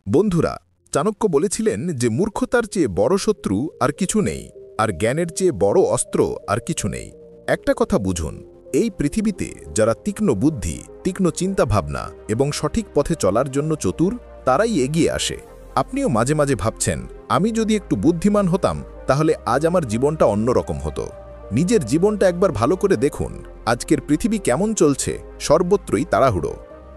বন্ধুরা, চাণক্য বলেছিলেন যে মূর্খতার চেয়ে বড় শত্রু আর কিছু নেই, আর জ্ঞানের চেয়ে বড় অস্ত্র আর কিছু নেই। একটা কথা বুঝুন, এই পৃথিবীতে যারা তীক্ষ্ণ বুদ্ধি, তীক্ষ্ণ চিন্তাভাবনা এবং সঠিক পথে চলার জন্য চতুর, তারাই এগিয়ে আসে। আপনিও মাঝে মাঝে ভাবছেন, আমি যদি একটু বুদ্ধিমান হতাম তাহলে আজ আমার জীবনটা অন্যরকম হতো। নিজের জীবনটা একবার ভালো করে দেখুন। আজকের পৃথিবী কেমন চলছে? সর্বত্রই তাড়াহুড়ো।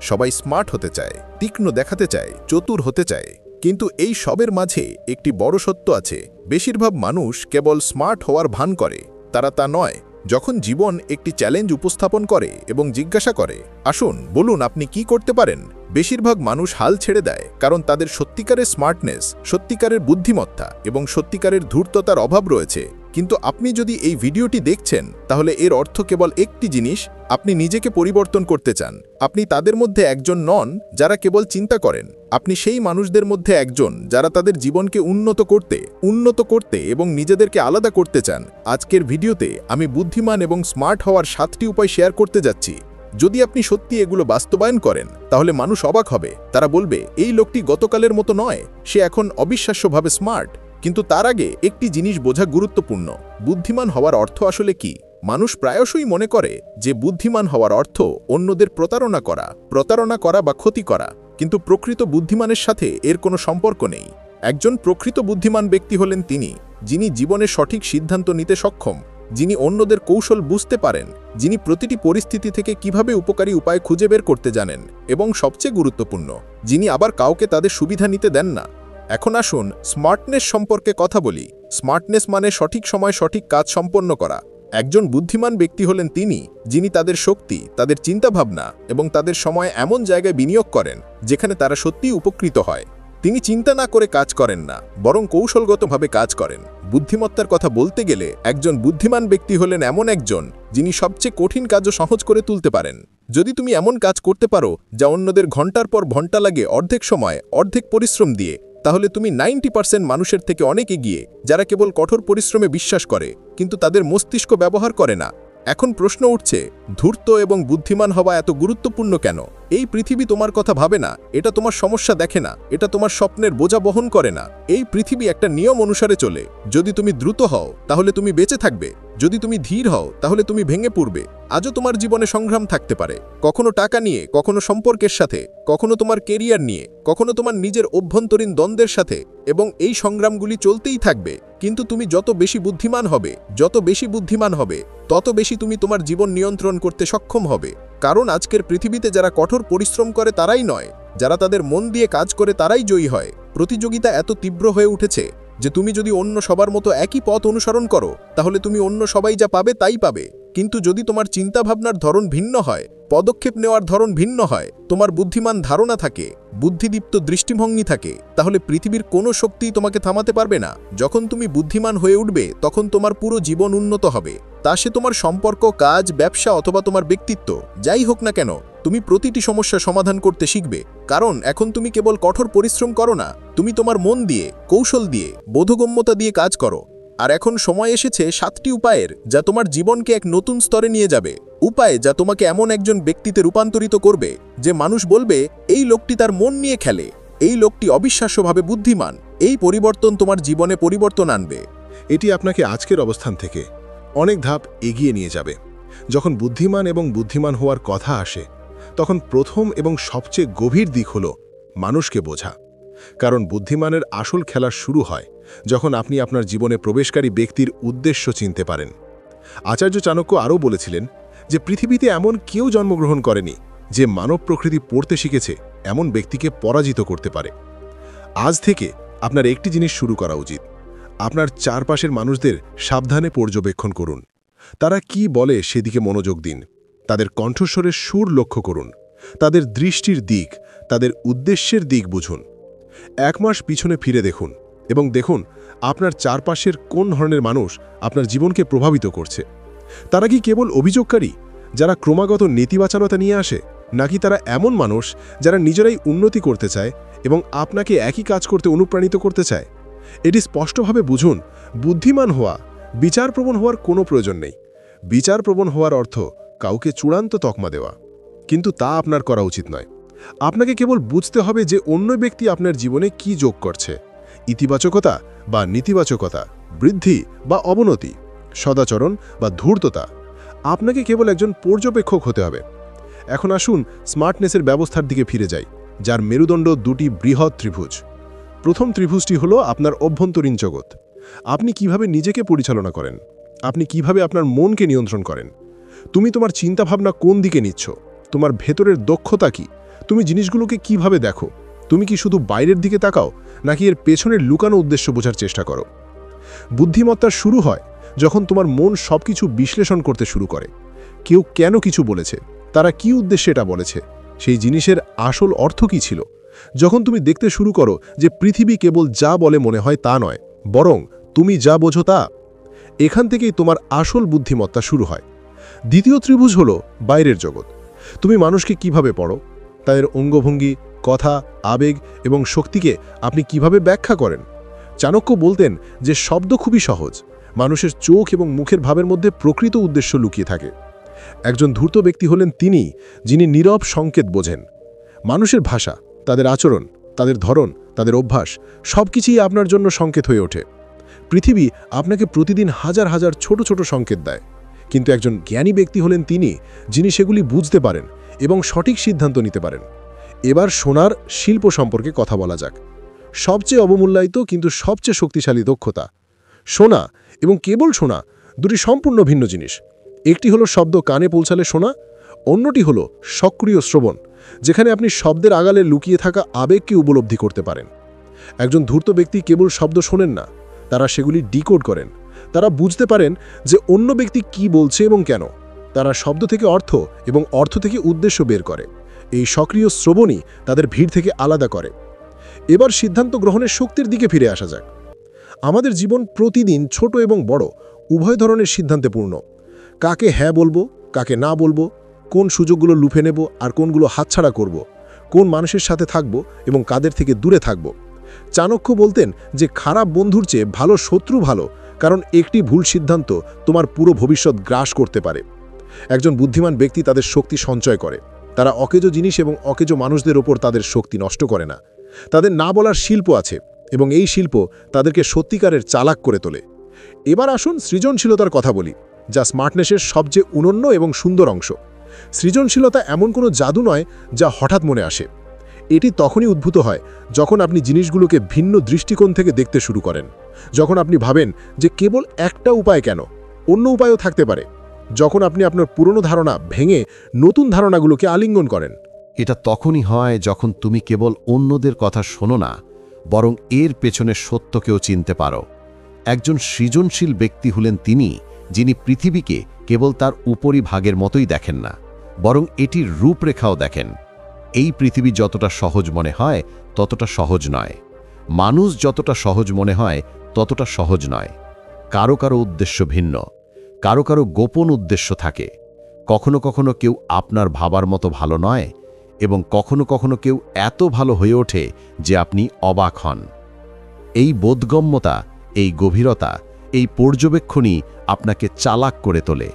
সবাই স্মার্ট হতে চায়, তীক্ষ্ণ দেখাতে চায়, চতুর হতে চায়। কিন্তু এই সবের মাঝে একটি বড় সত্য আছে। বেশিরভাগ মানুষ কেবল স্মার্ট হওয়ার ভান করে, তারা তা নয়। যখন জীবন একটি চ্যালেঞ্জ উপস্থাপন করে এবং জিজ্ঞাসা করে, আসুন বলুন আপনি কি করতে পারেন, বেশিরভাগ মানুষ হাল ছেড়ে দেয়, কারণ তাদের সত্যিকারের স্মার্টনেস, সত্যিকারের বুদ্ধিমত্তা এবং সত্যিকারের ধূর্ততার অভাব রয়েছে। কিন্তু আপনি যদি এই ভিডিওটি দেখছেন, তাহলে এর অর্থ কেবল একটি জিনিস: আপনি নিজেকে পরিবর্তন করতে চান। আপনি তাদের মধ্যে একজন নন যারা কেবল চিন্তা করেন। আপনি সেই মানুষদের মধ্যে একজন যারা তাদের জীবনকে উন্নত করতে এবং নিজেদেরকে আলাদা করতে চান। আজকের ভিডিওতে আমি বুদ্ধিমান এবং স্মার্ট হওয়ার 7টি উপায় শেয়ার করতে যাচ্ছি। যদি আপনি সত্যি এগুলো বাস্তবায়ন করেন, তাহলে মানুষ অবাক হবে। তারা বলবে, এই লোকটি গতকালের মতো নয়, সে এখন অবিশ্বাস্যভাবে স্মার্ট। কিন্তু তার আগে একটি জিনিস বোঝা গুরুত্বপূর্ণ: বুদ্ধিমান হওয়ার অর্থ আসলে কি? মানুষ প্রায়শই মনে করে যে বুদ্ধিমান হওয়ার অর্থ অন্যদের প্রতারণা করা বা ক্ষতি করা। কিন্তু প্রকৃত বুদ্ধিমানের সাথে এর কোনো সম্পর্ক নেই। একজন প্রকৃত বুদ্ধিমান ব্যক্তি হলেন তিনি, যিনি জীবনে সঠিক সিদ্ধান্ত নিতে সক্ষম, যিনি অন্যদের কৌশল বুঝতে পারেন, যিনি প্রতিটি পরিস্থিতি থেকে কিভাবে উপকারী উপায় খুঁজে বের করতে জানেন, এবং সবচেয়ে গুরুত্বপূর্ণ, যিনি আবার কাউকে তাদের সুবিধা নিতে দেন না। এখন আসুন স্মার্টনেস সম্পর্কে কথা বলি। স্মার্টনেস মানে সঠিক সময় সঠিক কাজ সম্পন্ন করা। একজন বুদ্ধিমান ব্যক্তি হলেন তিনি, যিনি তাদের শক্তি, তাদের চিন্তাভাবনা এবং তাদের সময় এমন জায়গায় বিনিয়োগ করেন যেখানে তারা সত্যিই উপকৃত হয়। তিনি চিন্তা না করে কাজ করেন না, বরং কৌশলগতভাবে কাজ করেন। বুদ্ধিমত্তার কথা বলতে গেলে একজন বুদ্ধিমান ব্যক্তি হলেন এমন একজন যিনি সবচেয়ে কঠিন কাজও সহজ করে তুলতে পারেন। যদি তুমি এমন কাজ করতে পারো যা অন্যদের ঘন্টার পর ঘন্টা লাগে অর্ধেক সময়, অর্ধেক পরিশ্রম দিয়ে, তাহলে তুমি 90% মানুষের থেকে অনেক এগিয়ে, যারা কেবল কঠোর পরিশ্রমে বিশ্বাস করে কিন্তু তাদের মস্তিষ্ক ব্যবহার করে না। এখন প্রশ্ন উঠছে, ধূর্ত এবং বুদ্ধিমান হওয়া এত গুরুত্বপূর্ণ কেন? এই পৃথিবী তোমার কথা ভাবে না, এটা তোমার সমস্যা দেখে না, এটা তোমার স্বপ্নের বোঝা বহন করে না। এই পৃথিবী একটা নিয়ম অনুসারে চলে। যদি তুমি দ্রুত হও, তাহলে তুমি বেঁচে থাকবে। যদি তুমি ধীর হও, তাহলে তুমি ভেঙে পড়বে। আজও তোমার জীবনে সংগ্রাম থাকতে পারে, কখনো টাকা নিয়ে, কখনো সম্পর্কের সাথে, কখনো তোমার কেরিয়ার নিয়ে, কখনো তোমার নিজের অভ্যন্তরীণ দ্বন্দ্বের সাথে, এবং এই সংগ্রামগুলি চলতেই থাকবে। কিন্তু তুমি যত বেশি বুদ্ধিমান হবে, তত বেশি তুমি তোমার জীবন নিয়ন্ত্রণ করতে সক্ষম হবে। কারণ আজকের পৃথিবীতে যারা কঠোর পরিশ্রম করে তারাই নয়, যারা তাদের মন দিয়ে কাজ করে তারাই জয়ী হয়। প্রতিযোগিতা এত তীব্র হয়ে উঠেছে যে তুমি যদি অন্য সবার মতো একই পথ অনুসরণ করো, তাহলে তুমি অন্য সবাই যা পাবে তাই পাবে। কিন্তু যদি তোমার চিন্তাভাবনার ধরন ভিন্ন হয়, পদক্ষেপ নেওয়ার ধরন ভিন্ন হয়, তোমার বুদ্ধিমান ধারণা থাকে, বুদ্ধিদীপ্ত দৃষ্টিভঙ্গি থাকে, তাহলে পৃথিবীর কোনো শক্তিই তোমাকে থামাতে পারবে না। যখন তুমি বুদ্ধিমান হয়ে উঠবে, তখন তোমার পুরো জীবন উন্নত হবে। তা সে তোমার সম্পর্ক, কাজ, ব্যবসা অথবা তোমার ব্যক্তিত্ব, যাই হোক না কেন, তুমি প্রতিটি সমস্যা সমাধান করতে শিখবে। কারণ এখন তুমি কেবল কঠোর পরিশ্রম করো না, তুমি তোমার মন দিয়ে, কৌশল দিয়ে, বোধগম্যতা দিয়ে কাজ করো। আর এখন সময় এসেছে 7টি উপায়ের, যা তোমার জীবনকে এক নতুন স্তরে নিয়ে যাবে। উপায় যা তোমাকে এমন একজন ব্যক্তিতে রূপান্তরিত করবে যে মানুষ বলবে, এই লোকটি তার মন নিয়ে খেলে, এই লোকটি অবিশ্বাস্যভাবে বুদ্ধিমান। এই পরিবর্তন তোমার জীবনে পরিবর্তন আনবে। এটি আপনাকে আজকের অবস্থান থেকে অনেক ধাপ এগিয়ে নিয়ে যাবে। যখন বুদ্ধিমান হওয়ার কথা আসে, তখন প্রথম এবং সবচেয়ে গভীর দিক হল মানুষকে বোঝা। কারণ বুদ্ধিমানের আসল খেলা শুরু হয় যখন আপনি আপনার জীবনে প্রবেশকারী ব্যক্তির উদ্দেশ্য চিনতে পারেন। আচার্য চাণক্য আরও বলেছিলেন যে পৃথিবীতে এমন কেউ জন্মগ্রহণ করেনি যে মানব প্রকৃতি পড়তে শিখেছে এমন ব্যক্তিকে পরাজিত করতে পারে। আজ থেকে আপনার একটি জিনিস শুরু করা উচিত: আপনার চারপাশের মানুষদের সাবধানে পর্যবেক্ষণ করুন। তারা কি বলে সেদিকে মনোযোগ দিন। তাদের কণ্ঠস্বরের সুর লক্ষ্য করুন, তাদের দৃষ্টির দিক, তাদের উদ্দেশ্যের দিক বুঝুন। 1 মাস পিছনে ফিরে দেখুন এবং দেখুন আপনার চারপাশের কোন ধরনের মানুষ আপনার জীবনকে প্রভাবিত করছে। তারা কি কেবল অভিযোগকারী যারা ক্রমাগত নেতিবাচকতা নিয়ে আসে, নাকি তারা এমন মানুষ যারা নিজেরাই উন্নতি করতে চায় এবং আপনাকে একই কাজ করতে অনুপ্রাণিত করতে চায়? এটি স্পষ্টভাবে বুঝুন। বুদ্ধিমান হওয়া বিচারপ্রবণ হওয়ার কোনো প্রয়োজন নেই। বিচারপ্রবণ হওয়ার অর্থ কাউকে চূড়ান্ত তকমা দেওয়া, কিন্তু তা আপনার করা উচিত নয়। আপনাকে কেবল বুঝতে হবে যে অন্য ব্যক্তি আপনার জীবনে কি যোগ করছে, ইতিবাচকতা বা নেতিবাচকতা, বৃদ্ধি বা অবনতি, সদাচরণ বা ধূর্ততা। আপনাকে কেবল একজন পর্যবেক্ষক হতে হবে। এখন আসুন স্মার্টনেসের ব্যবস্থার দিকে ফিরে যাই, যার মেরুদণ্ড দুটি বৃহৎ ত্রিভুজ। প্রথম ত্রিভুজটি হলো আপনার অভ্যন্তরীণ জগৎ। আপনি কিভাবে নিজেকে পরিচালনা করেন, আপনি কিভাবে আপনার মনকে নিয়ন্ত্রণ করেন, তুমি তোমার চিন্তাভাবনা কোন দিকে নিচ্ছ, তোমার ভেতরের দক্ষতা কি, তুমি জিনিসগুলোকে কিভাবে দেখো, তুমি কি শুধু বাইরের দিকে তাকাও নাকি এর পেছনের লুকানো উদ্দেশ্য বোঝার চেষ্টা করো। বুদ্ধিমত্তা শুরু হয় যখন তোমার মন সবকিছু বিশ্লেষণ করতে শুরু করে। কেউ কেন কিছু বলেছে, তারা কি উদ্দেশ্যে এটা বলেছে, সেই জিনিসের আসল অর্থ কী ছিল। যখন তুমি দেখতে শুরু করো যে পৃথিবী কেবল যা বলে মনে হয় তা নয়, বরং তুমি যা বোঝো তা, এখান থেকেই তোমার আসল বুদ্ধিমত্তা শুরু হয়। দ্বিতীয় ত্রিভুজ হলো বাইরের জগৎ। তুমি মানুষকে কিভাবে পড়ো, তাদের অঙ্গভঙ্গি, কথা, আবেগ এবং শক্তিকে আপনি কিভাবে ব্যাখ্যা করেন। চাণক্য বলতেন যে শব্দ খুবই সহজ, মানুষের চোখ এবং মুখের ভাবের মধ্যে প্রকৃত উদ্দেশ্য লুকিয়ে থাকে। একজন ধূর্ত ব্যক্তি হলেন তিনি, যিনি নীরব সংকেত বোঝেন। মানুষের ভাষা, তাদের আচরণ, তাদের ধরন, তাদের অভ্যাস সবকিছুই আপনার জন্য সংকেত হয়ে ওঠে। পৃথিবী আপনাকে প্রতিদিন হাজার হাজার ছোট ছোট সংকেত দেয়, কিন্তু একজন জ্ঞানী ব্যক্তি হলেন তিনি, যিনি সেগুলি বুঝতে পারেন এবং সঠিক সিদ্ধান্ত নিতে পারেন। এবার শোনার শিল্প সম্পর্কে কথা বলা যাক। সবচেয়ে অবমূল্যায়িত কিন্তু সবচেয়ে শক্তিশালী দক্ষতা। শোনা এবং কেবল শোনা দুটি সম্পূর্ণ ভিন্ন জিনিস। একটি হলো শব্দ কানে পৌঁছালে শোনা, অন্যটি হলো সক্রিয় শ্রবণ, যেখানে আপনি শব্দের আড়ালে লুকিয়ে থাকা আবেগকে উপলব্ধি করতে পারেন। একজন ধূর্ত ব্যক্তি কেবল শব্দ শোনেন না, তারা সেগুলি ডিকোড করেন। তারা বুঝতে পারেন যে অন্য ব্যক্তি কি বলছে এবং কেন। তারা শব্দ থেকে অর্থ এবং অর্থ থেকে উদ্দেশ্য বের করে। এই সক্রিয় শ্রবণই তাদের ভিড় থেকে আলাদা করে। এবার সিদ্ধান্ত গ্রহণের শক্তির দিকে ফিরে আসা যাক। আমাদের জীবন প্রতিদিন ছোট এবং বড় উভয় ধরনের সিদ্ধান্তে পূর্ণ। কাকে হ্যাঁ বলবো, কাকে না বলবো, কোন সুযোগগুলো লুফে নেব আর কোনগুলো হাতছাড়া করব, কোন মানুষের সাথে থাকব এবং কাদের থেকে দূরে থাকব। চাণক্য বলতেন যে খারাপ বন্ধুর চেয়ে ভালো শত্রু ভালো, কারণ একটি ভুল সিদ্ধান্ত তোমার পুরো ভবিষ্যৎ গ্রাস করতে পারে। একজন বুদ্ধিমান ব্যক্তি তাদের শক্তি সঞ্চয় করে। তারা অকেজো জিনিস এবং অকেজো মানুষদের ওপর তাদের শক্তি নষ্ট করে না। তাদের না বলার শিল্প আছে এবং এই শিল্প তাদেরকে সত্যিকারের চালাক করে তোলে। এবার আসুন সৃজনশীলতার কথা বলি, যা স্মার্টনেসের সবচেয়ে অনন্য এবং সুন্দর অংশ। সৃজনশীলতা এমন কোনো জাদু নয় যা হঠাৎ মনে আসে। এটি তখনই উদ্ভূত হয় যখন আপনি জিনিসগুলোকে ভিন্ন দৃষ্টিকোণ থেকে দেখতে শুরু করেন, যখন আপনি ভাবেন যে কেবল একটা উপায় কেন, অন্য উপায়ও থাকতে পারে, যখন আপনি আপনার পুরনো ধারণা ভেঙে নতুন ধারণাগুলোকে আলিঙ্গন করেন। এটা তখনই হয় যখন তুমি কেবল অন্যদের কথা শোনো না, বরং এর পেছনে সত্যকেও চিনতে পারো। একজন সৃজনশীল ব্যক্তি হলেন তিনি, যিনি পৃথিবীকে কেবল তার উপরিভাগের মতোই দেখেন না, বরং এটির রূপরেখাও দেখেন। এই পৃথিবী যতটা সহজ মনে হয় ততটা সহজ নয়, মানুষ যতটা সহজ মনে হয় ততটা সহজ নয়। কারো কারো উদ্দেশ্য ভিন্ন, কারো কারো গোপন উদ্দেশ্য থাকে। কখনো কখনো কেউ আপনার ভাবার মতো ভালো নয়, এবং কখনো কখনো কেউ এত ভালো হয়ে ওঠে যে আপনি অবাক হন। এই বোধগম্যতা, এই গভীরতা, এই পর্যবেক্ষণই আপনাকে চালাক করে তোলে।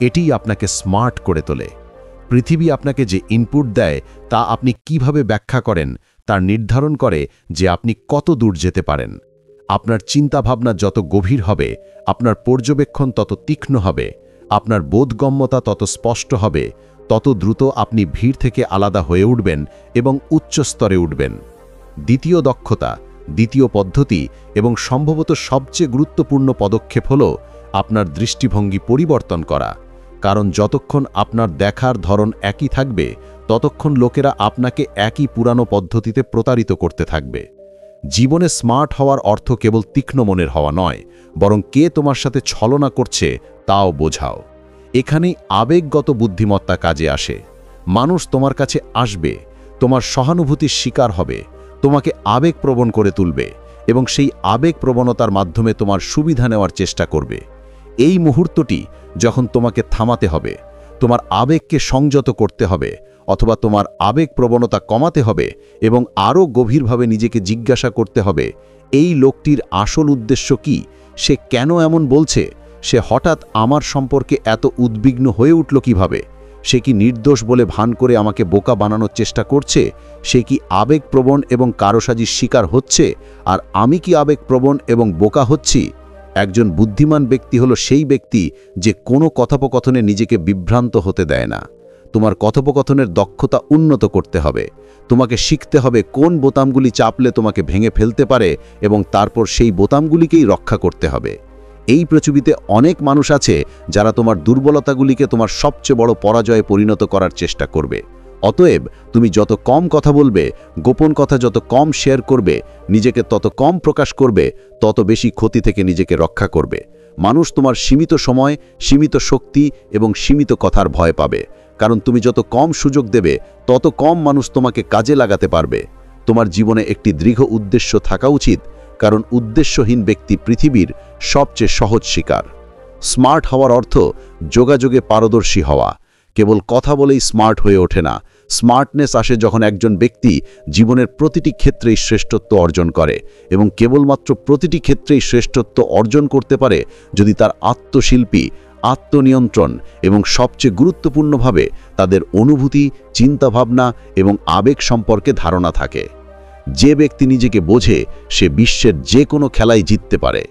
এটিই আপনাকে স্মার্ট করে তোলে। পৃথিবী আপনাকে যে ইনপুট দেয় তা আপনি কিভাবে ব্যাখ্যা করেন তার নির্ধারণ করে যে আপনি কত দূর যেতে পারেন। আপনার চিন্তাভাবনা যত গভীর হবে, আপনার পর্যবেক্ষণ তত তীক্ষ্ণ হবে, আপনার বোধগম্যতা তত স্পষ্ট হবে, তত দ্রুত আপনি ভিড় থেকে আলাদা হয়ে উঠবেন এবং উচ্চ স্তরে উঠবেন। দ্বিতীয় দক্ষতা, দ্বিতীয় পদ্ধতি এবং সম্ভবত সবচেয়ে গুরুত্বপূর্ণ পদক্ষেপ হল আপনার দৃষ্টিভঙ্গি পরিবর্তন করা। কারণ যতক্ষণ আপনার দেখার ধরন একই থাকবে, ততক্ষণ লোকেরা আপনাকে একই পুরানো পদ্ধতিতে প্রতারিত করতে থাকবে। জীবনে স্মার্ট হওয়ার অর্থ কেবল তীক্ষ্ণ মনের হওয়া নয়, বরং কে তোমার সাথে ছলনা করছে তাও বোঝাও। এখানেই আবেগগত বুদ্ধিমত্তা কাজে আসে। মানুষ তোমার কাছে আসবে, তোমার সহানুভূতির শিকার হবে, তোমাকে আবেগপ্রবণ করে তুলবে এবং সেই আবেগপ্রবণতার মাধ্যমে তোমার সুবিধা নেওয়ার চেষ্টা করবে। এই মুহূর্তটি যখন তোমাকে থামাতে হবে, তোমার আবেগকে সংযত করতে হবে, অথবা তোমার আবেগপ্রবণতা কমাতে হবে এবং আরও গভীরভাবে নিজেকে জিজ্ঞাসা করতে হবে, এই লোকটির আসল উদ্দেশ্য কি, সে কেন এমন বলছে, সে হঠাৎ আমার সম্পর্কে এত উদ্বিগ্ন হয়ে উঠল কিভাবে, সে কি নির্দোষ বলে ভান করে আমাকে বোকা বানানোর চেষ্টা করছে? সে কি আবেগপ্রবণ এবং কারসাজির শিকার হচ্ছে, আর আমি কি আবেগপ্রবণ এবং বোকা হচ্ছি? একজন বুদ্ধিমান ব্যক্তি হলো সেই ব্যক্তি যে কোনো কথোপকথনে নিজেকে বিভ্রান্ত হতে দেয় না। তোমার কথোপকথনের দক্ষতা উন্নত করতে হবে। তোমাকে শিখতে হবে কোন বোতামগুলি চাপলে তোমাকে ভেঙে ফেলতে পারে এবং তারপর সেই বোতামগুলিকেই রক্ষা করতে হবে। এই পৃথিবীতে অনেক মানুষ আছে যারা তোমার দুর্বলতাগুলিকে তোমার সবচেয়ে বড় পরাজয়ে পরিণত করার চেষ্টা করবে। অতএব তুমি যত কম কথা বলবে, গোপন কথা যত কম শেয়ার করবে, নিজেকে তত কম প্রকাশ করবে, তত বেশি ক্ষতি থেকে নিজেকে রক্ষা করবে। মানুষ তোমার সীমিত সময়, সীমিত শক্তি এবং সীমিত কথার ভয় পাবে, কারণ তুমি যত কম সুযোগ দেবে তত কম মানুষ তোমাকে কাজে লাগাতে পারবে। তোমার জীবনে একটি দৃঢ় উদ্দেশ্য থাকা উচিত, কারণ উদ্দেশ্যহীন ব্যক্তি পৃথিবীর সবচেয়ে সহজ শিকার। স্মার্ট হওয়ার অর্থ যোগাযোগে পারদর্শী হওয়া। কেবল কথা বলেই স্মার্ট হয়ে ওঠে না। স্মার্টনেস আসে যখন একজন ব্যক্তি জীবনের প্রতিটি ক্ষেত্রেই শ্রেষ্ঠত্ব অর্জন করে, এবং কেবলমাত্র প্রতিটি ক্ষেত্রেই শ্রেষ্ঠত্ব অর্জন করতে পারে যদি তার আত্মশিল্পী, আত্মনিয়ন্ত্রণ এবং সবচেয়ে গুরুত্বপূর্ণভাবে তাদের অনুভূতি, চিন্তাভাবনা এবং আবেগ সম্পর্কে ধারণা থাকে। যে ব্যক্তি নিজেকে বোঝে সে বিশ্বের যে কোনো খেলায় জিততে পারে।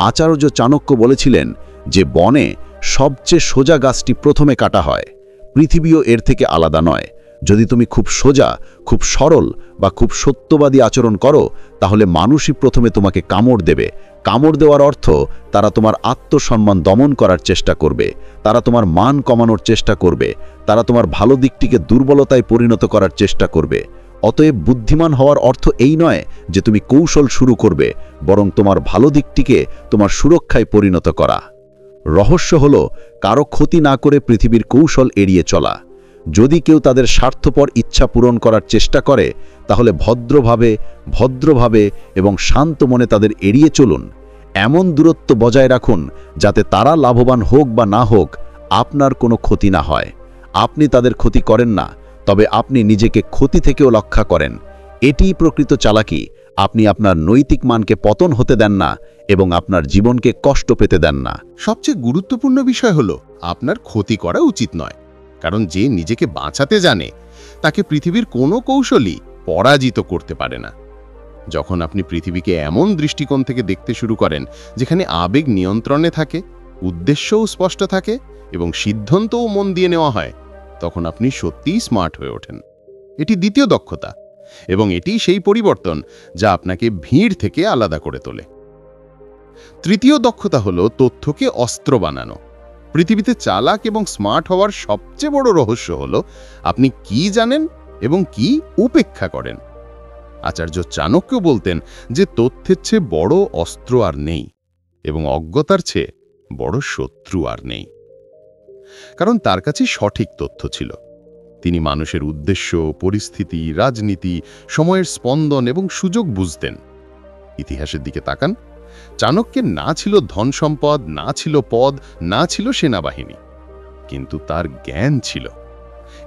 আচার্য চাণক্য বলেছিলেন যে বনে সবচেয়ে সোজা গাছটি প্রথমে কাটা হয়। পৃথিবীও এর থেকে আলাদা নয়। যদি তুমি খুব সোজা, খুব সরল বা খুব সত্যবাদী আচরণ করো, তাহলে মানুষই প্রথমে তোমাকে কামড় দেবে। কামড় দেওয়ার অর্থ তারা তোমার আত্মসম্মান দমন করার চেষ্টা করবে, তারা তোমার মান কমানোর চেষ্টা করবে, তারা তোমার ভালো দিকটিকে দুর্বলতায় পরিণত করার চেষ্টা করবে। অতএব বুদ্ধিমান হওয়ার অর্থ এই নয় যে তুমি কৌশল শুরু করবে, বরং তোমার ভালো দিকটিকে তোমার সুরক্ষায় পরিণত করা। রহস্য হল কারো ক্ষতি না করে পৃথিবীর কৌশল এড়িয়ে চলা। যদি কেউ তাদের স্বার্থপর ইচ্ছা পূরণ করার চেষ্টা করে, তাহলে ভদ্রভাবে এবং শান্ত মনে তাদের এড়িয়ে চলুন। এমন দূরত্ব বজায় রাখুন যাতে তারা লাভবান হোক বা না হোক, আপনার কোনো ক্ষতি না হয়। আপনি তাদের ক্ষতি করেন না, তবে আপনি নিজেকে ক্ষতি থেকেও রক্ষা করেন। এটিই প্রকৃত চালাকি। আপনি আপনার নৈতিক মানকে পতন হতে দেন না এবং আপনার জীবনকে কষ্ট পেতে দেন না। সবচেয়ে গুরুত্বপূর্ণ বিষয় হলো আপনার ক্ষতি করা উচিত নয়, কারণ যে নিজেকে বাঁচাতে জানে তাকে পৃথিবীর কোনো কৌশলই পরাজিত করতে পারে না। যখন আপনি পৃথিবীকে এমন দৃষ্টিকোণ থেকে দেখতে শুরু করেন যেখানে আবেগ নিয়ন্ত্রণে থাকে, উদ্দেশ্যও স্পষ্ট থাকে এবং সিদ্ধান্তও মন দিয়ে নেওয়া হয়, তখন আপনি সত্যিই স্মার্ট হয়ে ওঠেন। এটি দ্বিতীয় দক্ষতা, এবং এটি সেই পরিবর্তন যা আপনাকে ভিড় থেকে আলাদা করে তোলে। তৃতীয় দক্ষতা হলো তথ্যকে অস্ত্র বানানো। পৃথিবীতে চালাক এবং স্মার্ট হওয়ার সবচেয়ে বড় রহস্য হলো আপনি কি জানেন এবং কি উপেক্ষা করেন। আচার্য চাণক্য বলতেন যে তথ্যের চেয়ে বড় অস্ত্র আর নেই, এবং অজ্ঞতার চেয়ে বড় শত্রু আর নেই। কারণ তার কাছে সঠিক তথ্য ছিল। তিনি মানুষের উদ্দেশ্য, পরিস্থিতি, রাজনীতি, সময়ের স্পন্দন এবং সুযোগ বুঝতেন। ইতিহাসের দিকে তাকান। চাণক্যের না ছিল ধন সম্পদ, না ছিল পদ, না ছিল সেনাবাহিনী, কিন্তু তার জ্ঞান ছিল,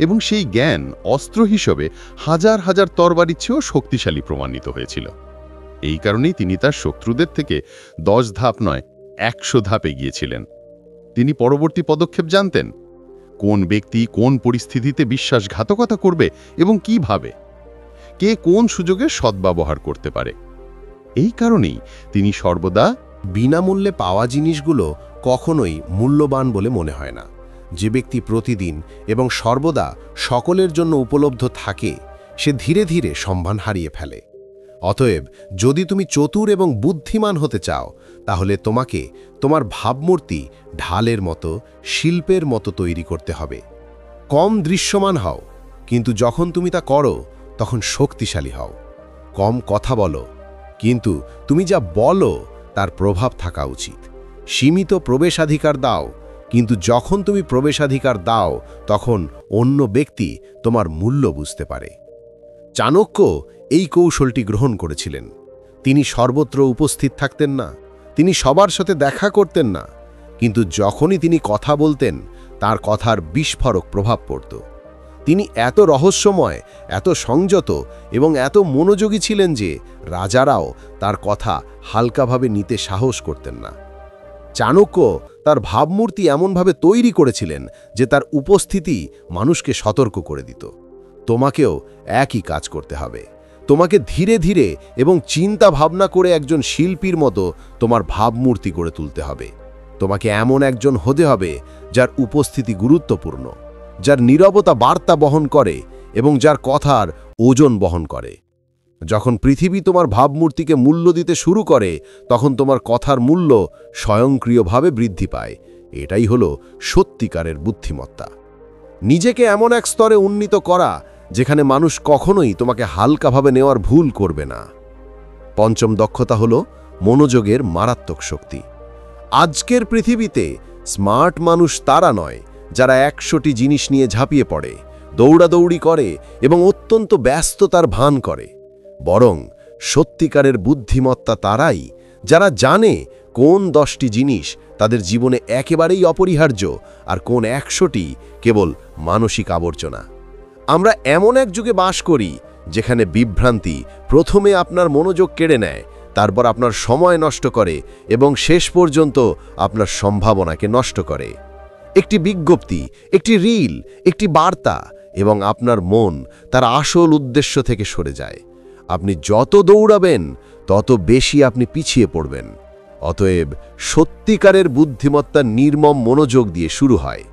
এবং সেই জ্ঞান অস্ত্র হিসেবে হাজার হাজার তরবারির চেয়েও শক্তিশালী প্রমাণিত হয়েছিল। এই কারণেই তিনি তার শত্রুদের থেকে 10 ধাপ নয় 100 ধাপ এগিয়েছিলেন। তিনি পরবর্তী পদক্ষেপ জানতেন, কোন ব্যক্তি কোন পরিস্থিতিতে বিশ্বাসঘাতকতা করবে এবং কিভাবে, কে কোন সুযোগে সদ্ব্যবহার করতে পারে। এই কারণেই তিনি সর্বদা বিনামূল্যে পাওয়া জিনিসগুলো কখনোই মূল্যবান বলে মনে হয় না। যে ব্যক্তি প্রতিদিন এবং সর্বদা সকলের জন্য উপলব্ধ থাকে, সে ধীরে ধীরে সম্মান হারিয়ে ফেলে। অতএব যদি তুমি চতুর এবং বুদ্ধিমান হতে চাও, তাহলে তোমাকে তোমার ভাবমূর্তি ঢালের মতো, শিল্পের মতো তৈরি করতে হবে। কম দৃশ্যমান হও, কিন্তু যখন তুমি তা করো তখন শক্তিশালী হও। কম কথা বলো, কিন্তু তুমি যা বলো তার প্রভাব থাকা উচিত। সীমিত প্রবেশাধিকার দাও, কিন্তু যখন তুমি প্রবেশাধিকার দাও তখন অন্য ব্যক্তি তোমার মূল্য বুঝতে পারে। চাণক্য এই কৌশলটি গ্রহণ করেছিলেন। তিনি সর্বত্র উপস্থিত থাকতেন না, তিনি সবার সাথে দেখা করতেন না, কিন্তু যখনই তিনি কথা বলতেন তার কথার বিস্ফোরক প্রভাব পড়ত। তিনি এত রহস্যময়, এত সংযত এবং এত মনোযোগী ছিলেন যে রাজারাও তার কথা হালকাভাবে নিতে সাহস করতেন না। চাণক্য তার ভাবমূর্তি এমনভাবে তৈরি করেছিলেন যে তার উপস্থিতি মানুষকে সতর্ক করে দিত। তোমাকেও একই কাজ করতে হবে। তোমাকে ধীরে ধীরে এবং চিন্তা ভাবনা করে একজন শিল্পীর মতো তোমার ভাবমূর্তি গড়ে তুলতে হবে। তোমাকে এমন একজন হতে হবে যার উপস্থিতি গুরুত্বপূর্ণ, যার নীরবতা বার্তা বহন করে এবং যার কথার ওজন বহন করে। যখন পৃথিবী তোমার ভাবমূর্তিকে মূল্য দিতে শুরু করে, তখন তোমার কথার মূল্য স্বয়ংক্রিয়ভাবে বৃদ্ধি পায়। এটাই হলো সত্যিকারের বুদ্ধিমত্তা। নিজেকে এমন এক স্তরে উন্নীত করা যেখানে মানুষ কখনোই তোমাকে হালকাভাবে নেওয়ার ভুল করবে না। পঞ্চম দক্ষতা হলো মনোযোগের মারাত্মক শক্তি। আজকের পৃথিবীতে স্মার্ট মানুষ তারা নয় যারা ১০০টি জিনিস নিয়ে ঝাঁপিয়ে পড়ে, দৌড়াদৌড়ি করে এবং অত্যন্ত ব্যস্ততার ভান করে, বরং সত্যিকারের বুদ্ধিমত্তা তারাই যারা জানে কোন ১০টি জিনিস তাদের জীবনে একেবারেই অপরিহার্য আর কোন ১০০টি কেবল মানসিক আবর্জনা। আমরা এমন এক যুগে বাস করি যেখানে বিভ্রান্তি প্রথমে আপনার মনোযোগ কেড়ে নেয়, তারপর আপনার সময় নষ্ট করে এবং শেষ পর্যন্ত আপনার সম্ভাবনাকে নষ্ট করে। একটি বিজ্ঞপ্তি, একটি রিল, একটি বার্তা এবং আপনার মন তার আসল উদ্দেশ্য থেকে সরে যায়। আপনি যত দৌড়াবেন তত বেশি আপনি পিছিয়ে পড়বেন। অতএব সত্যিকারের বুদ্ধিমত্তা নির্মম মনোযোগ দিয়ে শুরু হয়।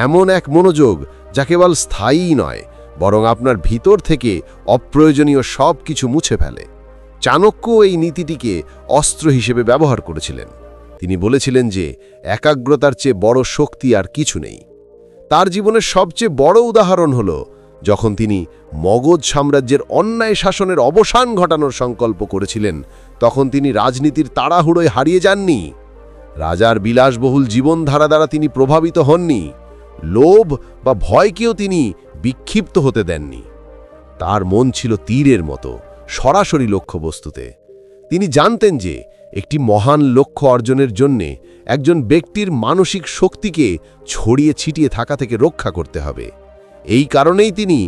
এমন এক মনোযোগ যা কেবল স্থায়ী নয়, বরং আপনার ভিতর থেকে অপ্রয়োজনীয় সব কিছু মুছে ফেলে। চাণক্য এই নীতিটিকে অস্ত্র হিসেবে ব্যবহার করেছিলেন। তিনি বলেছিলেন যে একাগ্রতার চেয়ে বড় শক্তি আর কিছু নেই। তার জীবনের সবচেয়ে বড় উদাহরণ হল যখন তিনি মগধ সাম্রাজ্যের অন্যায় শাসনের অবসান ঘটানোর সংকল্প করেছিলেন। তখন তিনি রাজনীতির তাড়াহুড়োয় হারিয়ে যাননি। রাজার বিলাসবহুল জীবনধারা দ্বারা তিনি প্রভাবিত হননি। লোভ বা ভয়কেও তিনি বিক্ষিপ্ত হতে দেননি। তার মন ছিল তীরের মতো সরাসরি লক্ষ্যবস্তুতে। তিনি জানতেন যে একটি মহান লক্ষ্য অর্জনের জন্যে একজন ব্যক্তির মানসিক শক্তিকে ছড়িয়ে ছিটিয়ে থাকা থেকে রক্ষা করতে হবে। এই কারণেই তিনি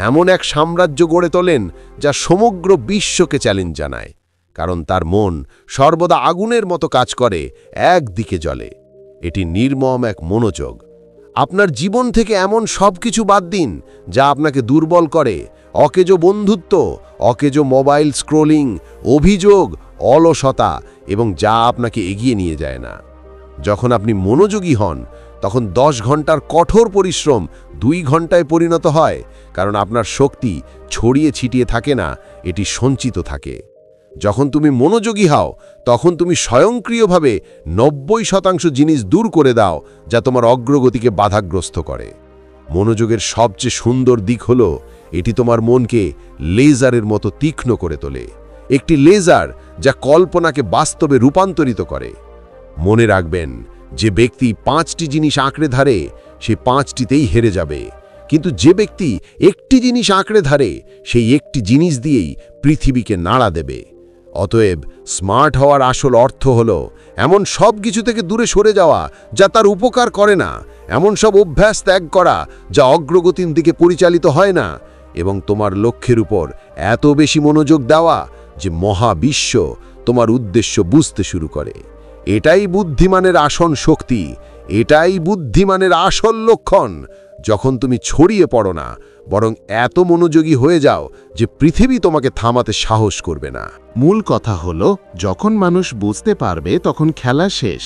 এমন এক সাম্রাজ্য গড়ে তোলেন যা সমগ্র বিশ্বকে চ্যালেঞ্জ জানায়, কারণ তার মন সর্বদা আগুনের মতো কাজ করে, একদিকে জ্বলে। এটি নির্মম এক মনোযোগ। আপনার জীবন থেকে এমন সব কিছু বাদ দিন যা আপনাকে দুর্বল করে। অকেজো বন্ধুত্ব, অকেজো মোবাইল স্ক্রোলিং, অভিযোগ, অলসতা এবং যা আপনাকে এগিয়ে নিয়ে যায় না। যখন আপনি মনোযোগী হন, তখন ১০ ঘন্টার কঠোর পরিশ্রম ২ ঘন্টায় পরিণত হয়, কারণ আপনার শক্তি ছড়িয়ে ছিটিয়ে থাকে না, এটি সঞ্চিত থাকে। যখন তুমি মনোযোগী হও, তখন তুমি স্বয়ংক্রিয়ভাবে ৯০% জিনিস দূর করে দাও যা তোমার অগ্রগতিকে বাধাগ্রস্ত করে। মনোযোগের সবচেয়ে সুন্দর দিক হল এটি তোমার মনকে লেজারের মতো তীক্ষ্ণ করে তোলে। একটি লেজার যা কল্পনাকে বাস্তবে রূপান্তরিত করে। মনে রাখবেন, যে ব্যক্তি ৫টি জিনিস আঁকড়ে ধরে সে ৫টিতেই হেরে যাবে, কিন্তু যে ব্যক্তি একটি জিনিস আঁকড়ে ধরে সেই একটি জিনিস দিয়েই পৃথিবীকে নাড়া দেবে। অতএব স্মার্ট হওয়ার আসল অর্থ হল এমন সব কিছু থেকে দূরে সরে যাওয়া যা তার উপকার করে না, এমন সব অভ্যাস ত্যাগ করা যা অগ্রগতির দিকে পরিচালিত হয় না, এবং তোমার লক্ষ্যের উপর এত বেশি মনোযোগ দেওয়া যে মহাবিশ্ব তোমার উদ্দেশ্য বুঝতে শুরু করে। এটাই বুদ্ধিমানের আসল শক্তি, এটাই বুদ্ধিমানের আসল লক্ষণ। যখন তুমি ছড়িয়ে পড়ো না, বরং এত মনোযোগী হয়ে যাও যে পৃথিবী তোমাকে থামাতে সাহস করবে না। মূল কথা হলো, যখন মানুষ বুঝতে পারবে তখন খেলা শেষ।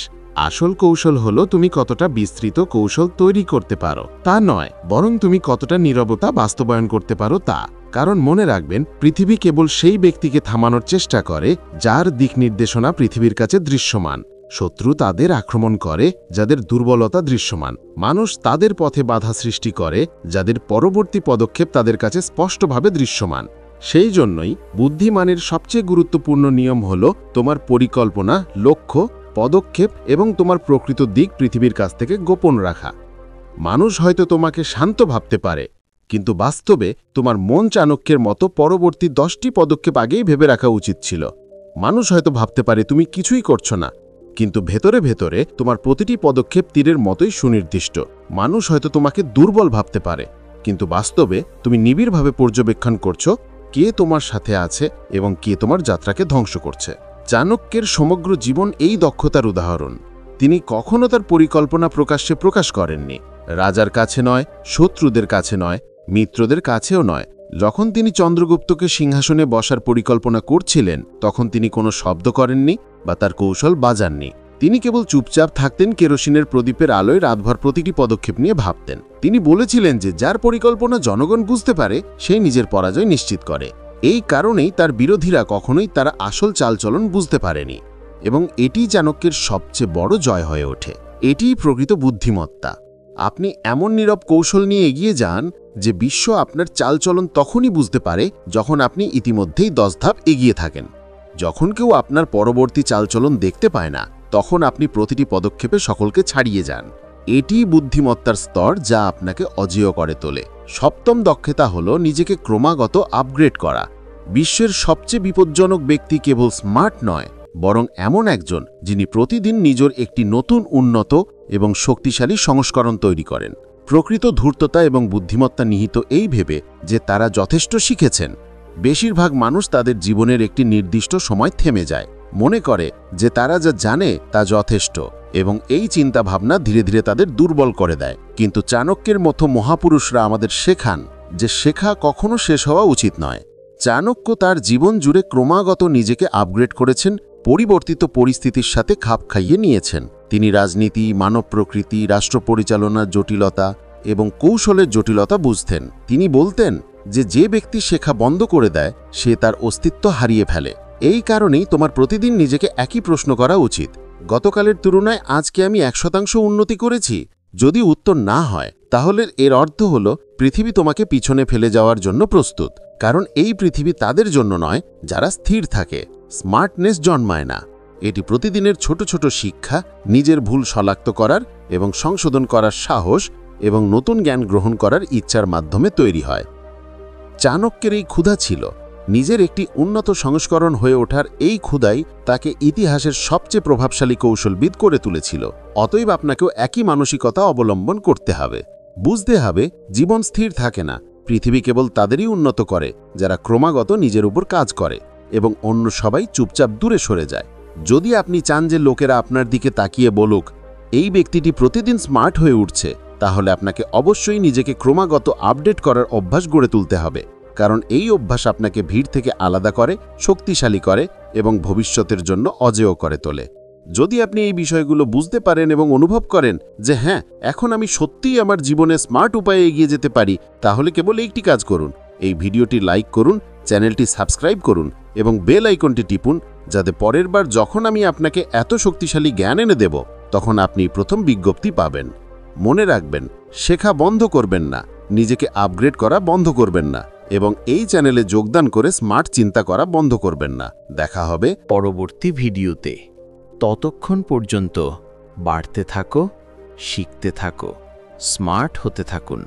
আসল কৌশল হলো তুমি কতটা বিস্তৃত কৌশল তৈরি করতে পারো তা নয়, বরং তুমি কতটা নীরবতা বাস্তবায়ন করতে পারো তা। কারণ মনে রাখবেন, পৃথিবী কেবল সেই ব্যক্তিকে থামানোর চেষ্টা করে যার দিক নির্দেশনা পৃথিবীর কাছে দৃশ্যমান। শত্রু তাদের আক্রমণ করে যাদের দুর্বলতা দৃশ্যমান। মানুষ তাদের পথে বাধা সৃষ্টি করে যাদের পরবর্তী পদক্ষেপ তাদের কাছে স্পষ্টভাবে দৃশ্যমান। সেই জন্যই বুদ্ধিমানের সবচেয়ে গুরুত্বপূর্ণ নিয়ম হল তোমার পরিকল্পনা, লক্ষ্য, পদক্ষেপ এবং তোমার প্রকৃত দিক পৃথিবীর কাছ থেকে গোপন রাখা। মানুষ হয়তো তোমাকে শান্ত ভাবতে পারে, কিন্তু বাস্তবে তোমার মন চাণক্যের মতো পরবর্তী 10টি পদক্ষেপ আগেই ভেবে রাখা উচিত ছিল। মানুষ হয়তো ভাবতে পারে তুমি কিছুই করছো না, কিন্তু ভেতরে ভেতরে তোমার প্রতিটি পদক্ষেপ তীরের মতোই সুনির্দিষ্ট। মানুষ হয়তো তোমাকে দুর্বল ভাবতে পারে, কিন্তু বাস্তবে তুমি নিবিড়ভাবে পর্যবেক্ষণ করছো কে তোমার সাথে আছে এবং কে তোমার যাত্রাকে ধ্বংস করছে। চাণক্যের সমগ্র জীবন এই দক্ষতার উদাহরণ। তিনি কখনো তার পরিকল্পনা প্রকাশ্যে প্রকাশ করেননি। রাজার কাছে নয়, শত্রুদের কাছে নয়, মিত্রদের কাছেও নয়। যখন তিনি চন্দ্রগুপ্তকে সিংহাসনে বসার পরিকল্পনা করছিলেন, তখন তিনি কোনো শব্দ করেননি বা তার কৌশল বাজাননি। তিনি কেবল চুপচাপ থাকতেন, কেরোসিনের প্রদীপের আলোয় রাতভর প্রতিটি পদক্ষেপ নিয়ে ভাবতেন। তিনি বলেছিলেন যে যার পরিকল্পনা জনগণ বুঝতে পারে, সেই নিজের পরাজয় নিশ্চিত করে। এই কারণেই তার বিরোধীরা কখনোই তারা আসল চালচলন বুঝতে পারেনি, এবং এটি চাণক্যের সবচেয়ে বড় জয় হয়ে ওঠে। এটিই প্রকৃত বুদ্ধিমত্তা। আপনি এমন নীরব কৌশল নিয়ে এগিয়ে যান যে বিশ্ব আপনার চালচলন তখনই বুঝতে পারে যখন আপনি ইতিমধ্যেই 10 ধাপ এগিয়ে থাকেন। যখন কেউ আপনার পরবর্তী চালচলন দেখতে পায় না, তখন আপনি প্রতিটি পদক্ষেপে সকলকে ছাড়িয়ে যান। এটিই বুদ্ধিমত্তার স্তর যা আপনাকে অজেয় করে তোলে। সপ্তম দক্ষতা হল নিজেকে ক্রমাগত আপগ্রেড করা। বিশ্বের সবচেয়ে বিপজ্জনক ব্যক্তি কেবল স্মার্ট নয়, বরং এমন একজন যিনি প্রতিদিন নিজের একটি নতুন, উন্নত এবং শক্তিশালী সংস্করণ তৈরি করেন। প্রকৃত ধূর্ততা এবং বুদ্ধিমত্তা নিহিত এই ভেবে যে তারা যথেষ্ট শিখেছেন। বেশিরভাগ মানুষ তাদের জীবনের একটি নির্দিষ্ট সময় থেমে যায়, মনে করে যে তারা যা জানে তা যথেষ্ট, এবং এই চিন্তাভাবনা ধীরে ধীরে তাদের দুর্বল করে দেয়। কিন্তু চাণক্যের মতো মহাপুরুষরা আমাদের শেখান যে শেখা কখনো শেষ হওয়া উচিত নয়। চাণক্য তার জীবন জুড়ে ক্রমাগত নিজেকে আপগ্রেড করেছেন, পরিবর্তিত পরিস্থিতির সাথে খাপ খাইয়ে নিয়েছেন। তিনি রাজনীতি, মানব প্রকৃতি, রাষ্ট্র পরিচালনার জটিলতা এবং কৌশলের জটিলতা বুঝতেন। তিনি বলতেন যে ব্যক্তি শেখা বন্ধ করে দেয়, সে তার অস্তিত্ব হারিয়ে ফেলে। এই কারণেই তোমার প্রতিদিন নিজেকে একই প্রশ্ন করা উচিত: গতকালের তুলনায় আজকে আমি 100% উন্নতি করেছি? যদি উত্তর না হয়, তাহলে এর অর্থ হল পৃথিবী তোমাকে পিছনে ফেলে যাওয়ার জন্য প্রস্তুত। কারণ এই পৃথিবী তাদের জন্য নয় যারা স্থির থাকে। স্মার্টনেস জন্মায় না, এটি প্রতিদিনের ছোট ছোট শিক্ষা, নিজের ভুল শনাক্ত করার এবং সংশোধন করার সাহস এবং নতুন জ্ঞান গ্রহণ করার ইচ্ছার মাধ্যমে তৈরি হয়। চাণক্যের এই ক্ষুধা ছিল, নিজের একটি উন্নত সংস্করণ হয়ে ওঠার এই ক্ষুধাই তাকে ইতিহাসের সবচেয়ে প্রভাবশালী কৌশলবিদ করে তুলেছিল। অতএব আপনাকেও একই মানসিকতা অবলম্বন করতে হবে। বুঝতে হবে, জীবন স্থির থাকে না। পৃথিবী কেবল তাদেরই উন্নত করে যারা ক্রমাগত নিজের উপর কাজ করে, এবং অন্য সবাই চুপচাপ দূরে সরে যায়। যদি আপনি চান যে লোকেরা আপনার দিকে তাকিয়ে বলুক, এই ব্যক্তিটি প্রতিদিন স্মার্ট হয়ে উঠছে, তাহলে আপনাকে অবশ্যই নিজেকে ক্রমাগত আপডেট করার অভ্যাস গড়ে তুলতে হবে। কারণ এই অভ্যাস আপনাকে ভিড় থেকে আলাদা করে, শক্তিশালী করে এবং ভবিষ্যতের জন্য অজেয় করে তোলে। যদি আপনি এই বিষয়গুলো বুঝতে পারেন এবং অনুভব করেন যে হ্যাঁ, এখন আমি সত্যিই আমার জীবনে স্মার্ট উপায়ে এগিয়ে যেতে পারি, তাহলে কেবল একটি কাজ করুন: এই ভিডিওটি লাইক করুন, চ্যানেলটি সাবস্ক্রাইব করুন এবং বেল আইকনটি টিপুন, যাতে পরের বার যখন আমি আপনাকে এত শক্তিশালী জ্ঞান এনে দেব, তখন আপনি প্রথম বিজ্ঞপ্তি পাবেন। মনে রাখবেন, শেখা বন্ধ করবেন না, নিজেকে আপগ্রেড করা বন্ধ করবেন না, এবং এই চ্যানেলে যোগদান করে স্মার্ট চিন্তা করা বন্ধ করবেন না। দেখা হবে পরবর্তী ভিডিওতে। ততক্ষণ পর্যন্ত বাড়তে থাকো, শিখতে থাকো, স্মার্ট হতে থাকুন।